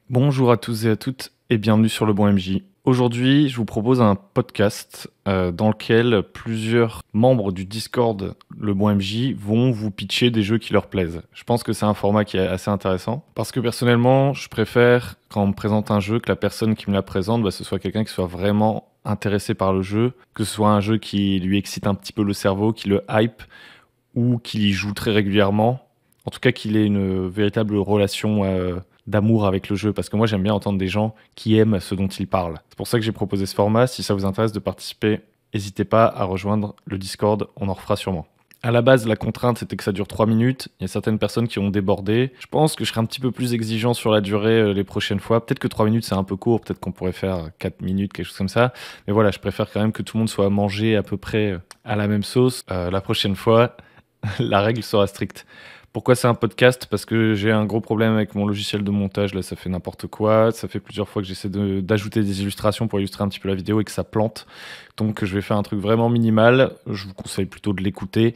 Bonjour à tous et à toutes et bienvenue sur Le Bon MJ. Aujourd'hui, je vous propose un podcast dans lequel plusieurs membres du Discord Le Bon MJ vont vous pitcher des jeux qui leur plaisent. Je pense que c'est un format qui est assez intéressant parce que personnellement, je préfère quand on me présente un jeu que la personne qui me la présente, ce soit quelqu'un qui soit vraiment intéressé par le jeu, que ce soit un jeu qui lui excite un petit peu le cerveau, qui le hype ou qu'il y joue très régulièrement. En tout cas, qu'il ait une véritable relation d'amour avec le jeu, parce que moi j'aime bien entendre des gens qui aiment ce dont ils parlent. C'est pour ça que j'ai proposé ce format. Si ça vous intéresse de participer, n'hésitez pas à rejoindre le Discord, on en refera sûrement. À la base, la contrainte c'était que ça dure 3 minutes. Il y a certaines personnes qui ont débordé. Je pense que je serai un petit peu plus exigeant sur la durée les prochaines fois. Peut-être que 3 minutes c'est un peu court, peut-être qu'on pourrait faire 4 minutes, quelque chose comme ça. Mais voilà, je préfère quand même que tout le monde soit mangé à peu près à la même sauce. La prochaine fois, la règle sera stricte. Pourquoi c'est un podcast? Parce que j'ai un gros problème avec mon logiciel de montage, là ça fait n'importe quoi, ça fait plusieurs fois que j'essaie d'ajouter des illustrations pour illustrer un petit peu la vidéo et que ça plante. Donc je vais faire un truc vraiment minimal, je vous conseille plutôt de l'écouter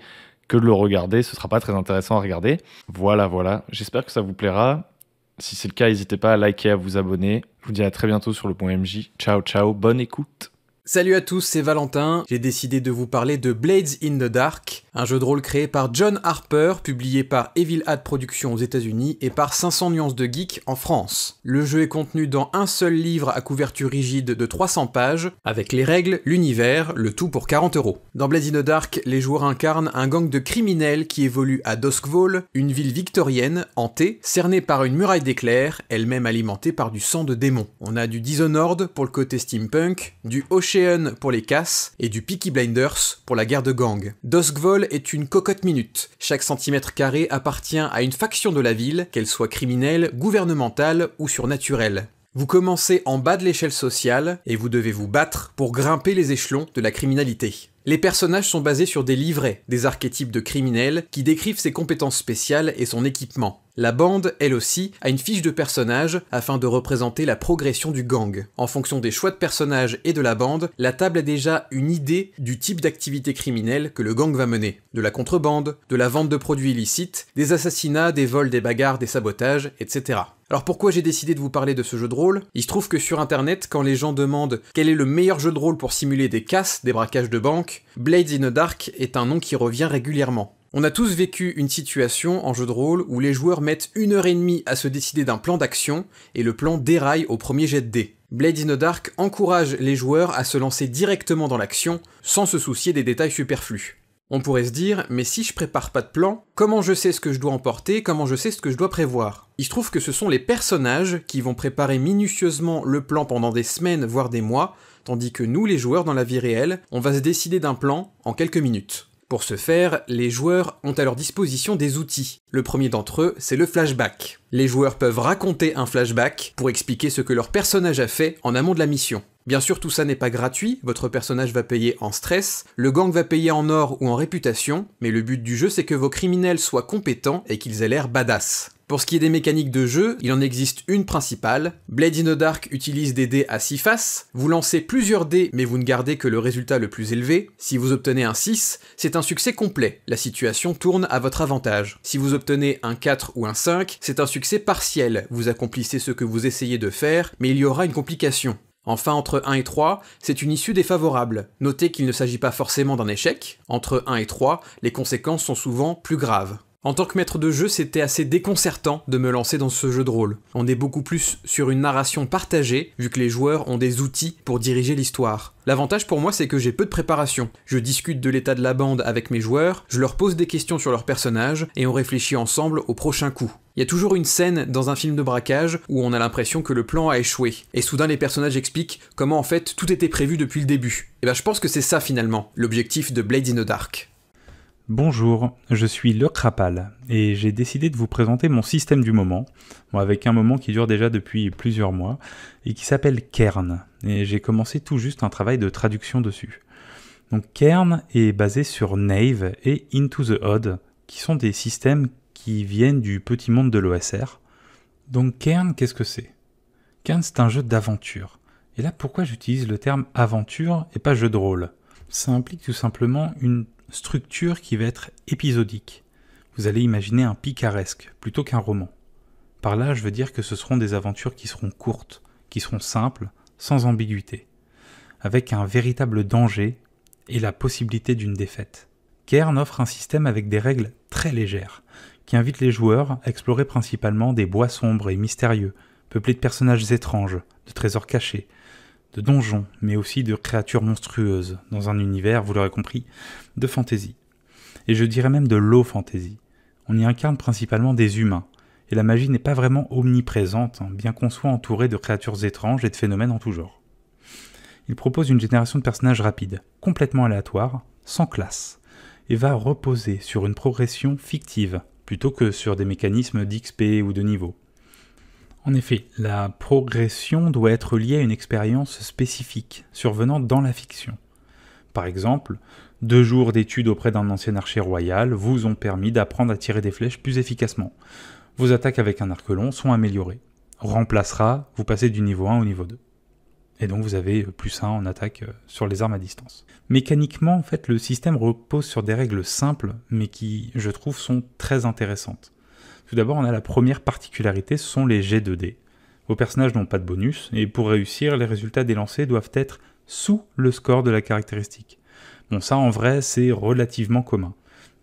que de le regarder, ce sera pas très intéressant à regarder. Voilà, j'espère que ça vous plaira. Si c'est le cas, n'hésitez pas à liker, à vous abonner. Je vous dis à très bientôt sur le point MJ. Ciao, bonne écoute. Salut à tous, c'est Valentin. J'ai décidé de vous parler de Blades in the Dark, un jeu de rôle créé par John Harper, publié par Evil Hat Productions aux États-Unis et par 500 nuances de geek en France. Le jeu est contenu dans un seul livre à couverture rigide de 300 pages, avec les règles, l'univers, le tout pour 40€. Dans Blades in the Dark, les joueurs incarnent un gang de criminels qui évolue à Duskfall, une ville victorienne, hantée, cernée par une muraille d'éclairs, elle-même alimentée par du sang de démons. On a du Dishonored pour le côté steampunk, du Ocean pour les casses, et du Peaky Blinders pour la guerre de gang. Duskfall est une cocotte minute. Chaque centimètre carré appartient à une faction de la ville, qu'elle soit criminelle, gouvernementale ou surnaturelle. Vous commencez en bas de l'échelle sociale, et vous devez vous battre pour grimper les échelons de la criminalité. Les personnages sont basés sur des livrets, des archétypes de criminels qui décrivent ses compétences spéciales et son équipement. La bande, elle aussi, a une fiche de personnage afin de représenter la progression du gang. En fonction des choix de personnages et de la bande, la table a déjà une idée du type d'activité criminelle que le gang va mener. De la contrebande, de la vente de produits illicites, des assassinats, des vols, des bagarres, des sabotages, etc. Alors pourquoi j'ai décidé de vous parler de ce jeu de rôle? Il se trouve que sur internet, quand les gens demandent quel est le meilleur jeu de rôle pour simuler des casses, des braquages de banque, Blades in the Dark est un nom qui revient régulièrement. On a tous vécu une situation en jeu de rôle où les joueurs mettent 1h30 à se décider d'un plan d'action et le plan déraille au premier jet de dés. Blades in the Dark encourage les joueurs à se lancer directement dans l'action sans se soucier des détails superflus. On pourrait se dire, mais si je prépare pas de plan, comment je sais ce que je dois emporter, comment je sais ce que je dois prévoir? Il se trouve que ce sont les personnages qui vont préparer minutieusement le plan pendant des semaines voire des mois, tandis que nous les joueurs dans la vie réelle, on va se décider d'un plan en quelques minutes. Pour ce faire, les joueurs ont à leur disposition des outils. Le premier d'entre eux, c'est le flashback. Les joueurs peuvent raconter un flashback pour expliquer ce que leur personnage a fait en amont de la mission. Bien sûr, tout ça n'est pas gratuit, votre personnage va payer en stress, le gang va payer en or ou en réputation, mais le but du jeu c'est que vos criminels soient compétents et qu'ils aient l'air badass. Pour ce qui est des mécaniques de jeu, il en existe une principale. Blades in the Dark utilise des dés à 6 faces. Vous lancez plusieurs dés, mais vous ne gardez que le résultat le plus élevé. Si vous obtenez un 6, c'est un succès complet. La situation tourne à votre avantage. Si vous obtenez un 4 ou un 5, c'est un succès partiel. Vous accomplissez ce que vous essayez de faire, mais il y aura une complication. Enfin, entre 1 et 3, c'est une issue défavorable. Notez qu'il ne s'agit pas forcément d'un échec. Entre 1 et 3, les conséquences sont souvent plus graves. En tant que maître de jeu, c'était assez déconcertant de me lancer dans ce jeu de rôle. On est beaucoup plus sur une narration partagée, vu que les joueurs ont des outils pour diriger l'histoire. L'avantage pour moi, c'est que j'ai peu de préparation. Je discute de l'état de la bande avec mes joueurs, je leur pose des questions sur leur personnage, et on réfléchit ensemble au prochain coup. Il y a toujours une scène dans un film de braquage où on a l'impression que le plan a échoué, et soudain les personnages expliquent comment en fait tout était prévu depuis le début. Et je pense que c'est ça finalement, l'objectif de Blades in the Dark. Bonjour, je suis Le Crapal et j'ai décidé de vous présenter mon système du moment, avec un moment qui dure déjà depuis plusieurs mois et qui s'appelle Cairn. Et j'ai commencé tout juste un travail de traduction dessus. Donc Cairn est basé sur Knave et Into the Odd, qui sont des systèmes qui viennent du petit monde de l'OSR. Donc Cairn, qu'est-ce que c'est? Cairn, c'est un jeu d'aventure. Et là, pourquoi j'utilise le terme aventure et pas jeu de rôle? Ça implique tout simplement une structure qui va être épisodique. Vous allez imaginer un picaresque plutôt qu'un roman. Par là, je veux dire que ce seront des aventures qui seront courtes, qui seront simples, sans ambiguïté, avec un véritable danger et la possibilité d'une défaite. Cairn offre un système avec des règles très légères, qui invitent les joueurs à explorer principalement des bois sombres et mystérieux, peuplés de personnages étranges, de trésors cachés, de donjons, mais aussi de créatures monstrueuses, dans un univers, vous l'aurez compris, de fantasy. Et je dirais même de low fantasy. On y incarne principalement des humains, et la magie n'est pas vraiment omniprésente, bien qu'on soit entouré de créatures étranges et de phénomènes en tout genre. Il propose une génération de personnages rapide, complètement aléatoire, sans classe, et va reposer sur une progression fictive, plutôt que sur des mécanismes d'XP ou de niveau. En effet, la progression doit être liée à une expérience spécifique, survenant dans la fiction. Par exemple, 2 jours d'études auprès d'un ancien archer royal vous ont permis d'apprendre à tirer des flèches plus efficacement. Vos attaques avec un arc long sont améliorées. Remplacera, vous passez du niveau 1 au niveau 2. Et donc vous avez plus 1 en attaque sur les armes à distance. Mécaniquement, en fait, le système repose sur des règles simples, mais qui, je trouve, sont très intéressantes. Tout d'abord, on a la première particularité, ce sont les jets de dés. Vos personnages n'ont pas de bonus, et pour réussir, les résultats des lancers doivent être sous le score de la caractéristique. Bon, ça en vrai, c'est relativement commun.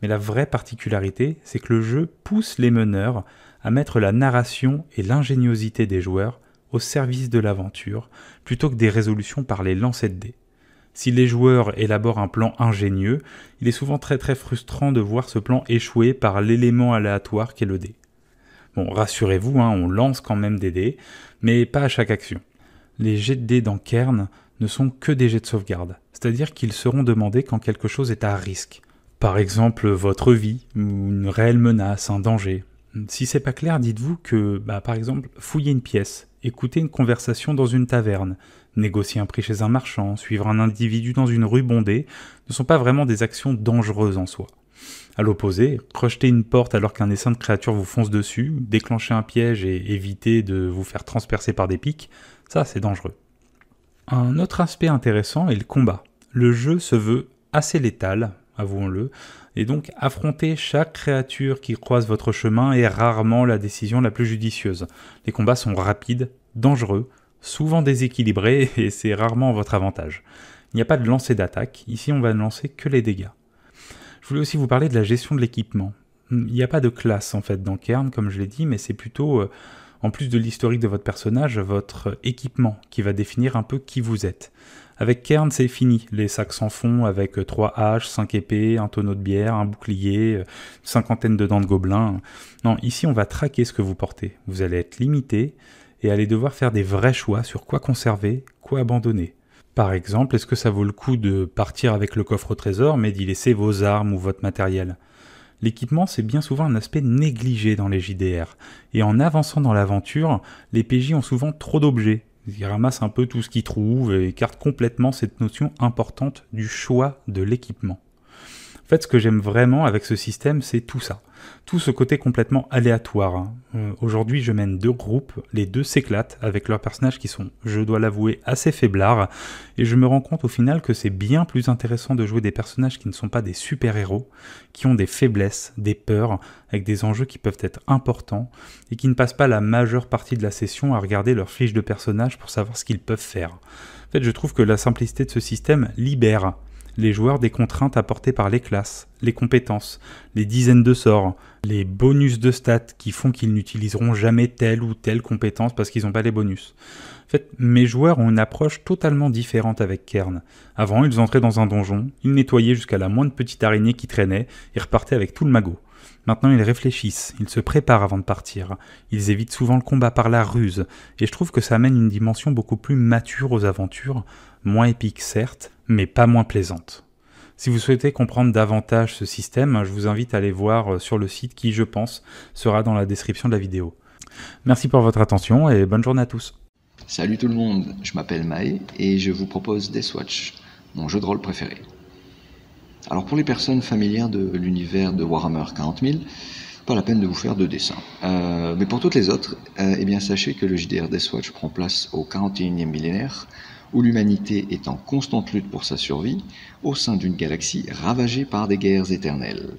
Mais la vraie particularité, c'est que le jeu pousse les meneurs à mettre la narration et l'ingéniosité des joueurs au service de l'aventure, plutôt que des résolutions par les lancers de dés. Si les joueurs élaborent un plan ingénieux, il est souvent très frustrant de voir ce plan échouer par l'élément aléatoire qu'est le dé. Bon, rassurez-vous, on lance quand même des dés, mais pas à chaque action. Les jets de dés dans Cairn ne sont que des jets de sauvegarde, c'est-à-dire qu'ils seront demandés quand quelque chose est à risque. Par exemple, votre vie, ou une réelle menace, un danger. Si c'est pas clair, dites-vous que, par exemple, fouiller une pièce, écouter une conversation dans une taverne, négocier un prix chez un marchand, suivre un individu dans une rue bondée, ne sont pas vraiment des actions dangereuses en soi. À l'opposé, crocheter une porte alors qu'un essaim de créatures vous fonce dessus, déclencher un piège et éviter de vous faire transpercer par des pics, ça c'est dangereux. Un autre aspect intéressant est le combat. Le jeu se veut assez létal, avouons-le, et donc affronter chaque créature qui croise votre chemin est rarement la décision la plus judicieuse. Les combats sont rapides, dangereux, souvent déséquilibrés et c'est rarement à votre avantage. Il n'y a pas de lancer d'attaque, ici on va ne lancer que les dégâts. Je voulais aussi vous parler de la gestion de l'équipement. Il n'y a pas de classe en fait dans Cairn, comme je l'ai dit, mais c'est plutôt, en plus de l'historique de votre personnage, votre équipement qui va définir un peu qui vous êtes. Avec Cairn, c'est fini. Les sacs sans fond avec 3 haches, 5 épées, un tonneau de bière, un bouclier, 50 de dents de gobelin. Non, ici, on va traquer ce que vous portez. Vous allez être limité et allez devoir faire des vrais choix sur quoi conserver, quoi abandonner. Par exemple, est-ce que ça vaut le coup de partir avec le coffre au trésor, mais d'y laisser vos armes ou votre matériel ? L'équipement, c'est bien souvent un aspect négligé dans les JDR. Et en avançant dans l'aventure, les PJ ont souvent trop d'objets. Ils ramassent un peu tout ce qu'ils trouvent et écartent complètement cette notion importante du choix de l'équipement. En fait, ce que j'aime vraiment avec ce système, c'est tout ça. Tout ce côté complètement aléatoire. Aujourd'hui, je mène 2 groupes, les 2 s'éclatent avec leurs personnages qui sont, je dois l'avouer, assez faiblards, et je me rends compte au final que c'est bien plus intéressant de jouer des personnages qui ne sont pas des super-héros, qui ont des faiblesses, des peurs, avec des enjeux qui peuvent être importants, et qui ne passent pas la majeure partie de la session à regarder leur fiche de personnage pour savoir ce qu'ils peuvent faire. En fait, je trouve que la simplicité de ce système libère les joueurs des contraintes apportées par les classes, les compétences, les dizaines de sorts, les bonus de stats qui font qu'ils n'utiliseront jamais telle ou telle compétence parce qu'ils n'ont pas les bonus. En fait, mes joueurs ont une approche totalement différente avec Cairn. Avant, ils entraient dans un donjon, ils nettoyaient jusqu'à la moindre petite araignée qui traînait et repartaient avec tout le magot. Maintenant, ils réfléchissent, ils se préparent avant de partir, ils évitent souvent le combat par la ruse, et je trouve que ça amène une dimension beaucoup plus mature aux aventures, moins épique certes, mais pas moins plaisante. Si vous souhaitez comprendre davantage ce système, je vous invite à aller voir sur le site qui, je pense, sera dans la description de la vidéo. Merci pour votre attention et bonne journée à tous. Salut tout le monde, je m'appelle Maë et je vous propose Deathwatch, mon jeu de rôle préféré. Alors pour les personnes familières de l'univers de Warhammer 40 000, pas la peine de vous faire de dessin. Mais pour toutes les autres, eh bien sachez que le JDR Deathwatch prend place au 41e millénaire, où l'humanité est en constante lutte pour sa survie, au sein d'une galaxie ravagée par des guerres éternelles.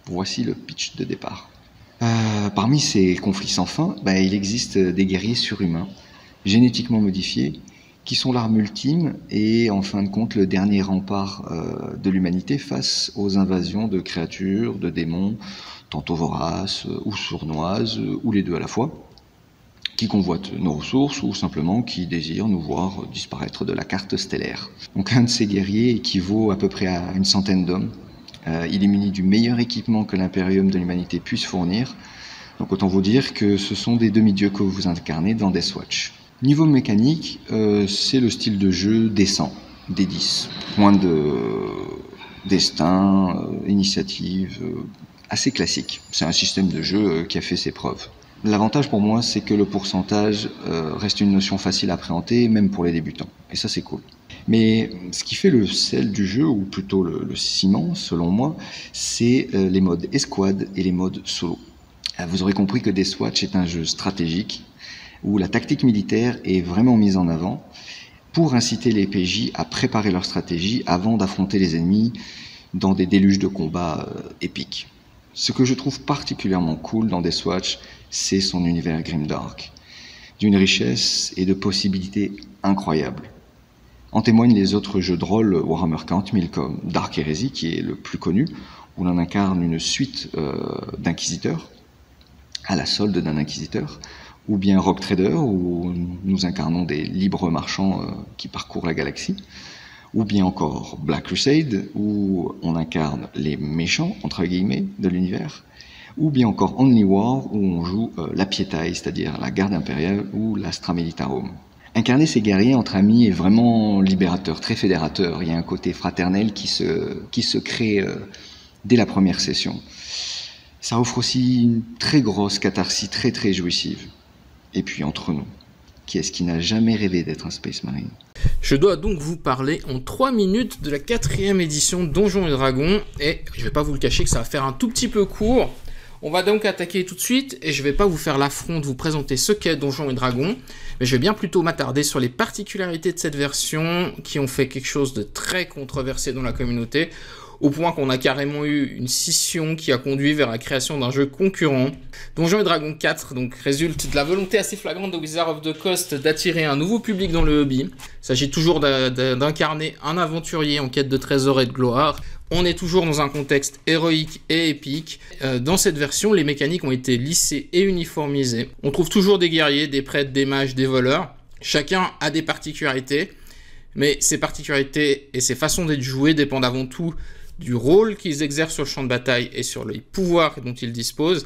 Voici le pitch de départ. Parmi ces conflits sans fin, il existe des guerriers surhumains, génétiquement modifiés, qui sont l'arme ultime et en fin de compte le dernier rempart de l'humanité face aux invasions de créatures, de démons, tantôt voraces ou sournoises, ou les deux à la fois, qui convoitent nos ressources ou simplement qui désirent nous voir disparaître de la carte stellaire. Donc un de ces guerriers équivaut à peu près à une centaine d'hommes. Il est muni du meilleur équipement que l'impérium de l'humanité puisse fournir. Donc autant vous dire que ce sont des demi-dieux que vous incarnez dans Deathwatch. Niveau mécanique, c'est le style de jeu décent, D10. Point de destin, initiative, assez classique. C'est un système de jeu qui a fait ses preuves. L'avantage pour moi, c'est que le pourcentage reste une notion facile à appréhender, même pour les débutants. Et ça, c'est cool. Mais ce qui fait le sel du jeu, ou plutôt le ciment, selon moi, c'est les modes escouade et les modes solo. Vous aurez compris que Deathwatch est un jeu stratégique, où la tactique militaire est vraiment mise en avant, pour inciter les PJ à préparer leur stratégie avant d'affronter les ennemis dans des déluges de combats épiques. Ce que je trouve particulièrement cool dans Deathwatch, c'est son univers grimdark, d'une richesse et de possibilités incroyables. En témoignent les autres jeux de rôle Warhammer 40 000 comme Dark Heresy, qui est le plus connu, où l'on incarne une suite d'inquisiteurs, à la solde d'un inquisiteur, ou bien Rogue Trader, où nous incarnons des libres marchands qui parcourent la galaxie, ou bien encore Black Crusade, où on incarne les méchants, entre guillemets, de l'univers, ou bien encore Only War, où on joue la Pietae, c'est-à-dire la garde impériale ou l'Astra Militarum. Incarner ces guerriers entre amis est vraiment libérateur, très fédérateur. Il y a un côté fraternel qui se crée dès la première session. Ça offre aussi une très grosse catharsis, très très jouissive. Et puis entre nous, qui est-ce qui n'a jamais rêvé d'être un Space Marine ? Je dois donc vous parler en 3 minutes de la 4e édition de Donjons et Dragons, et je vais pas vous le cacher que ça va faire un tout petit peu court. On va donc attaquer tout de suite, et je vais pas vous faire l'affront de vous présenter ce qu'est Donjons et Dragons, mais je vais bien plutôt m'attarder sur les particularités de cette version, qui ont fait quelque chose de très controversé dans la communauté, au point qu'on a carrément eu une scission qui a conduit vers la création d'un jeu concurrent. Donjons et Dragons 4 donc, résulte de la volonté assez flagrante de Wizards of the Coast d'attirer un nouveau public dans le hobby. Il s'agit toujours d'incarner un aventurier en quête de trésors et de gloire. On est toujours dans un contexte héroïque et épique. Dans cette version, les mécaniques ont été lissées et uniformisées. On trouve toujours des guerriers, des prêtres, des mages, des voleurs. Chacun a des particularités, mais ces particularités et ces façons d'être jouées dépendent avant tout du rôle qu'ils exercent sur le champ de bataille et sur les pouvoirs dont ils disposent,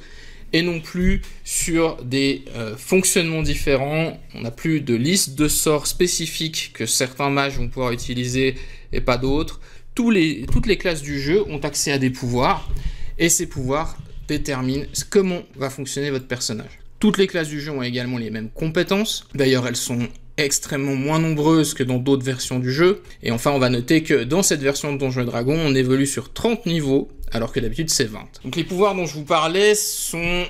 et non plus sur des fonctionnements différents. On n'a plus de liste de sorts spécifiques que certains mages vont pouvoir utiliser et pas d'autres. Toutes les classes du jeu ont accès à des pouvoirs, et ces pouvoirs déterminent comment va fonctionner votre personnage. Toutes les classes du jeu ont également les mêmes compétences. D'ailleurs, elles sont extrêmement moins nombreuses que dans d'autres versions du jeu. Et enfin, on va noter que dans cette version de Donjons et Dragons, on évolue sur 30 niveaux, alors que d'habitude c'est 20. Donc les pouvoirs dont je vous parlais sont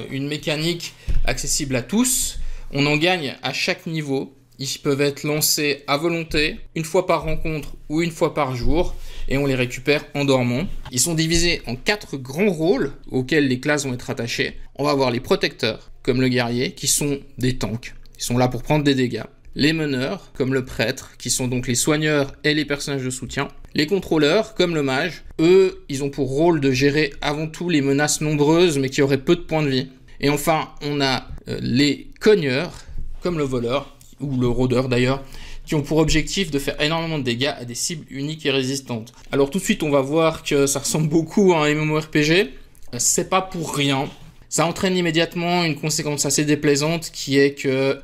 une mécanique accessible à tous. On en gagne à chaque niveau. Ils peuvent être lancés à volonté, une fois par rencontre ou une fois par jour, et on les récupère en dormant. Ils sont divisés en 4 grands rôles auxquels les classes vont être attachées. On va avoir les protecteurs, comme le guerrier, qui sont des tanks. Ils sont là pour prendre des dégâts. Les meneurs, comme le prêtre, qui sont donc les soigneurs et les personnages de soutien. Les contrôleurs, comme le mage, eux, ils ont pour rôle de gérer avant tout les menaces nombreuses, mais qui auraient peu de points de vie. Et enfin, on a les cogneurs, comme le voleur, ou le rôdeur d'ailleurs, qui ont pour objectif de faire énormément de dégâts à des cibles uniques et résistantes. Alors tout de suite, on va voir que ça ressemble beaucoup à un MMORPG. C'est pas pour rien. Ça entraîne immédiatement une conséquence assez déplaisante, qui est que,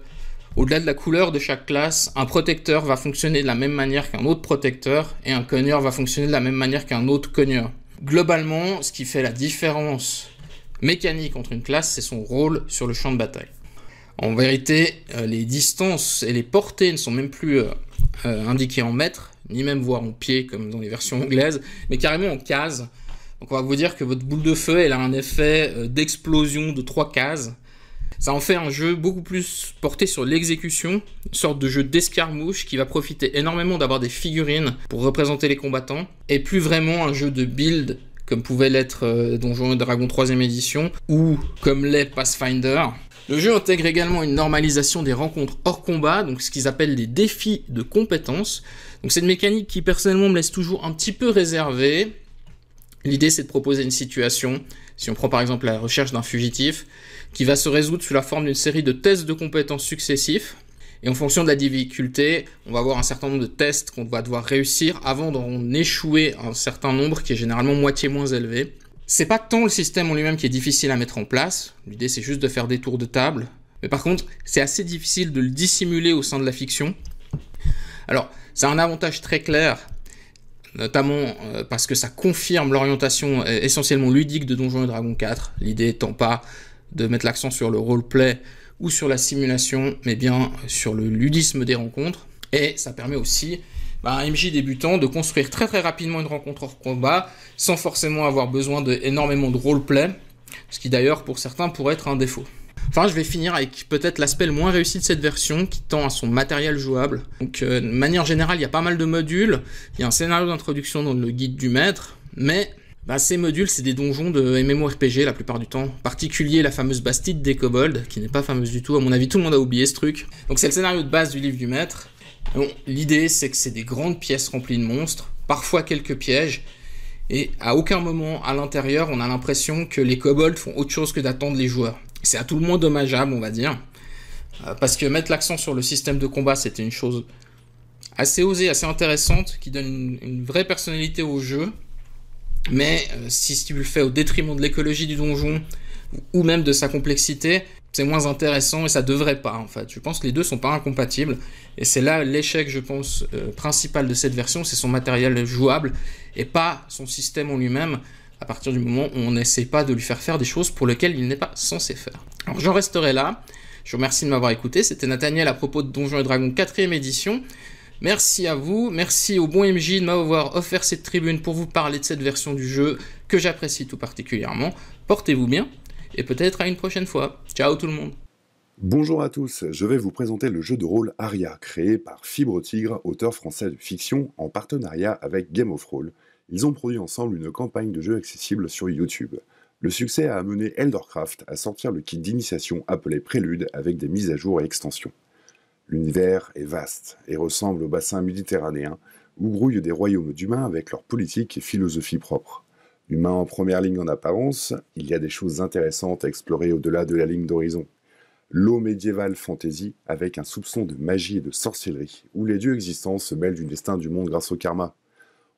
au-delà de la couleur de chaque classe, un protecteur va fonctionner de la même manière qu'un autre protecteur, et un cogneur va fonctionner de la même manière qu'un autre cogneur. Globalement, ce qui fait la différence mécanique entre une classe, c'est son rôle sur le champ de bataille. En vérité, les distances et les portées ne sont même plus indiquées en mètres, ni même voire en pieds, comme dans les versions anglaises, mais carrément en cases. Donc on va vous dire que votre boule de feu, elle a un effet d'explosion de 3 cases. Ça en fait un jeu beaucoup plus porté sur l'exécution, une sorte de jeu d'escarmouche qui va profiter énormément d'avoir des figurines pour représenter les combattants, et plus vraiment un jeu de build comme pouvait l'être Donjons & Dragons 3ème édition, ou comme l'est Pathfinder. Le jeu intègre également une normalisation des rencontres hors combat, donc ce qu'ils appellent des défis de compétences. Donc c'est une mécanique qui personnellement me laisse toujours un petit peu réservé. L'idée c'est de proposer une situation, si on prend par exemple la recherche d'un fugitif, qui va se résoudre sous la forme d'une série de tests de compétences successifs. Et en fonction de la difficulté, on va avoir un certain nombre de tests qu'on va devoir réussir avant d'en échouer un certain nombre qui est généralement moitié moins élevé. C'est pas tant le système en lui-même qui est difficile à mettre en place, l'idée c'est juste de faire des tours de table, mais par contre c'est assez difficile de le dissimuler au sein de la fiction. Alors, ça a un avantage très clair, notamment parce que ça confirme l'orientation essentiellement ludique de Donjons & Dragons 4, l'idée étant pas de mettre l'accent sur le roleplay ou sur la simulation, mais bien sur le ludisme des rencontres. Et ça permet aussi à un MJ débutant de construire très très rapidement une rencontre hors combat, sans forcément avoir besoin d'énormément de roleplay, ce qui d'ailleurs pour certains pourrait être un défaut. Enfin, je vais finir avec peut-être l'aspect le moins réussi de cette version, qui tend à son matériel jouable. Donc de manière générale, il y a pas mal de modules, il y a un scénario d'introduction dans le guide du maître, mais ces modules, c'est des donjons de MMORPG la plupart du temps. En particulier la fameuse Bastide des Kobolds, qui n'est pas fameuse du tout. À mon avis, tout le monde a oublié ce truc. Donc c'est le scénario de base du livre du maître. Bon, l'idée, c'est que c'est des grandes pièces remplies de monstres, parfois quelques pièges, et à aucun moment à l'intérieur, on a l'impression que les kobolds font autre chose que d'attendre les joueurs. C'est à tout le moins dommageable, on va dire, parce que mettre l'accent sur le système de combat, c'était une chose assez osée, assez intéressante, qui donne une vraie personnalité au jeu. Mais si tu le fais au détriment de l'écologie du donjon ou même de sa complexité, c'est moins intéressant et ça devrait pas en fait. Je pense que les deux sont pas incompatibles et c'est là l'échec, je pense, principal de cette version, c'est son matériel jouable et pas son système en lui-même, à partir du moment où on n'essaie pas de lui faire faire des choses pour lesquelles il n'est pas censé faire. Alors j'en resterai là, je vous remercie de m'avoir écouté, c'était Nathaniel à propos de Donjons & Dragons 4ème édition. Merci à vous, merci au bon MJ de m'avoir offert cette tribune pour vous parler de cette version du jeu que j'apprécie tout particulièrement. Portez-vous bien et peut-être à une prochaine fois. Ciao tout le monde. Bonjour à tous, je vais vous présenter le jeu de rôle Aria, créé par Fibre Tigre, auteur français de fiction, en partenariat avec Game of Roll. Ils ont produit ensemble une campagne de jeu accessible sur YouTube. Le succès a amené Eldercraft à sortir le kit d'initiation appelé Prélude avec des mises à jour et extensions. L'univers est vaste et ressemble au bassin méditerranéen où grouillent des royaumes d'humains avec leur politique et philosophie propre. Humains en première ligne en apparence, il y a des choses intéressantes à explorer au-delà de la ligne d'horizon. L'eau médiévale fantasy avec un soupçon de magie et de sorcellerie, où les dieux existants se mêlent du destin du monde grâce au karma.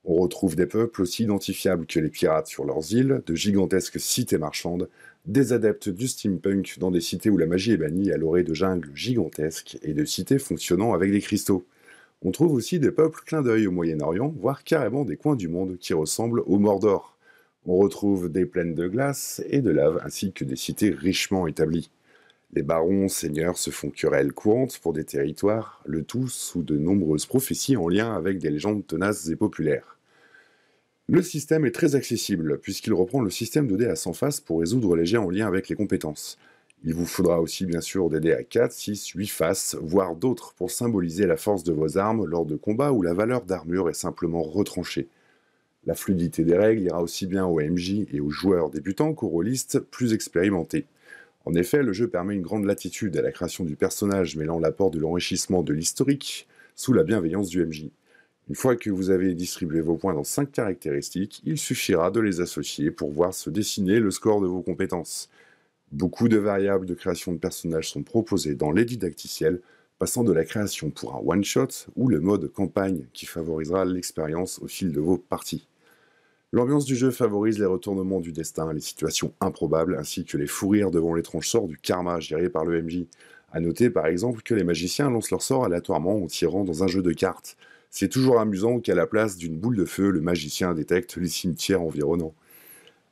On retrouve des peuples aussi identifiables que les pirates sur leurs îles, de gigantesques cités marchandes, des adeptes du steampunk dans des cités où la magie est bannie à l'orée de jungles gigantesques et de cités fonctionnant avec des cristaux. On trouve aussi des peuples clins d'œil au Moyen-Orient, voire carrément des coins du monde qui ressemblent au Mordor. On retrouve des plaines de glace et de lave ainsi que des cités richement établies. Les barons, seigneurs se font querelles courantes pour des territoires, le tout sous de nombreuses prophéties en lien avec des légendes tenaces et populaires. Le système est très accessible, puisqu'il reprend le système de dés à 100 faces pour résoudre les jets en lien avec les compétences. Il vous faudra aussi bien sûr des dés à 4, 6, 8 faces, voire d'autres pour symboliser la force de vos armes lors de combats où la valeur d'armure est simplement retranchée. La fluidité des règles ira aussi bien aux MJ et aux joueurs débutants qu'aux rôlistes plus expérimentés. En effet, le jeu permet une grande latitude à la création du personnage mêlant l'apport de l'enrichissement de l'historique sous la bienveillance du MJ. Une fois que vous avez distribué vos points dans 5 caractéristiques, il suffira de les associer pour voir se dessiner le score de vos compétences. Beaucoup de variables de création de personnages sont proposées dans les didacticiels, passant de la création pour un one-shot ou le mode campagne qui favorisera l'expérience au fil de vos parties. L'ambiance du jeu favorise les retournements du destin, les situations improbables, ainsi que les fous rires devant l'étrange sort du karma géré par le MJ. A noter par exemple que les magiciens lancent leur sort aléatoirement en tirant dans un jeu de cartes. C'est toujours amusant qu'à la place d'une boule de feu, le magicien détecte les cimetières environnants.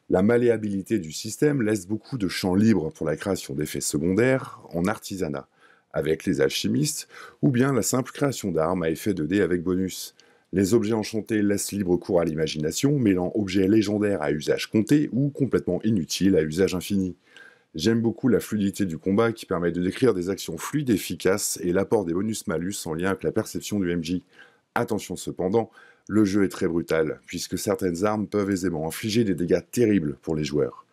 La malléabilité du système laisse beaucoup de champ libre pour la création d'effets secondaires en artisanat, avec les alchimistes, ou bien la simple création d'armes à effet de dés avec bonus. Les objets enchantés laissent libre cours à l'imagination, mêlant objets légendaires à usage compté ou complètement inutiles à usage infini. J'aime beaucoup la fluidité du combat qui permet de décrire des actions fluides et efficaces et l'apport des bonus-malus en lien avec la perception du MJ. Attention cependant, Le jeu est très brutal, puisque certaines armes peuvent aisément infliger des dégâts terribles pour les joueurs.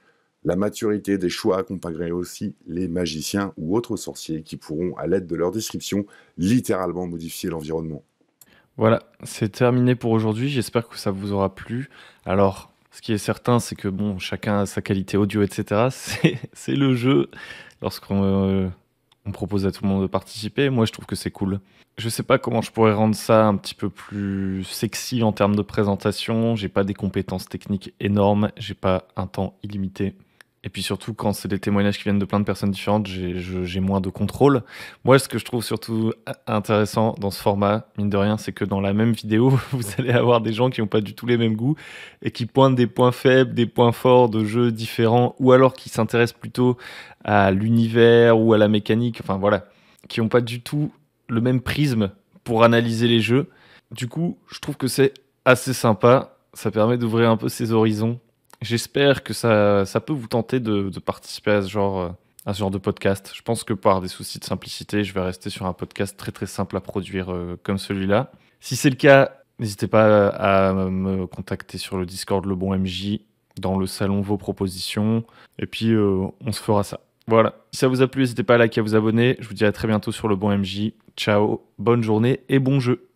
La maturité des choix accompagnerait aussi les magiciens ou autres sorciers qui pourront, à l'aide de leur description, littéralement modifier l'environnement. Voilà, c'est terminé pour aujourd'hui. J'espère que ça vous aura plu. Alors, ce qui est certain, c'est que bon, chacun a sa qualité audio, etc. C'est le jeu. Lorsqu'on on propose à tout le monde de participer, moi je trouve que c'est cool. Je sais pas comment je pourrais rendre ça un petit peu plus sexy en termes de présentation. J'ai pas des compétences techniques énormes, j'ai pas un temps illimité. Et puis surtout, quand c'est des témoignages qui viennent de plein de personnes différentes, j'ai moins de contrôle. Moi, ce que je trouve surtout intéressant dans ce format, mine de rien, c'est que dans la même vidéo, vous allez avoir des gens qui n'ont pas du tout les mêmes goûts et qui pointent des points faibles, des points forts de jeux différents, ou alors qui s'intéressent plutôt à l'univers ou à la mécanique, enfin voilà, qui n'ont pas du tout le même prisme pour analyser les jeux. Du coup, je trouve que c'est assez sympa, ça permet d'ouvrir un peu ses horizons. J'espère que ça peut vous tenter de participer à ce genre de podcast. Je pense que par des soucis de simplicité, je vais rester sur un podcast très très simple à produire comme celui-là. Si c'est le cas, n'hésitez pas à me contacter sur le Discord Le Bon MJ, dans le salon Vos Propositions, et puis on se fera ça. Voilà. Si ça vous a plu, n'hésitez pas à liker, à vous abonner. Je vous dis à très bientôt sur Le Bon MJ. Ciao, bonne journée et bon jeu.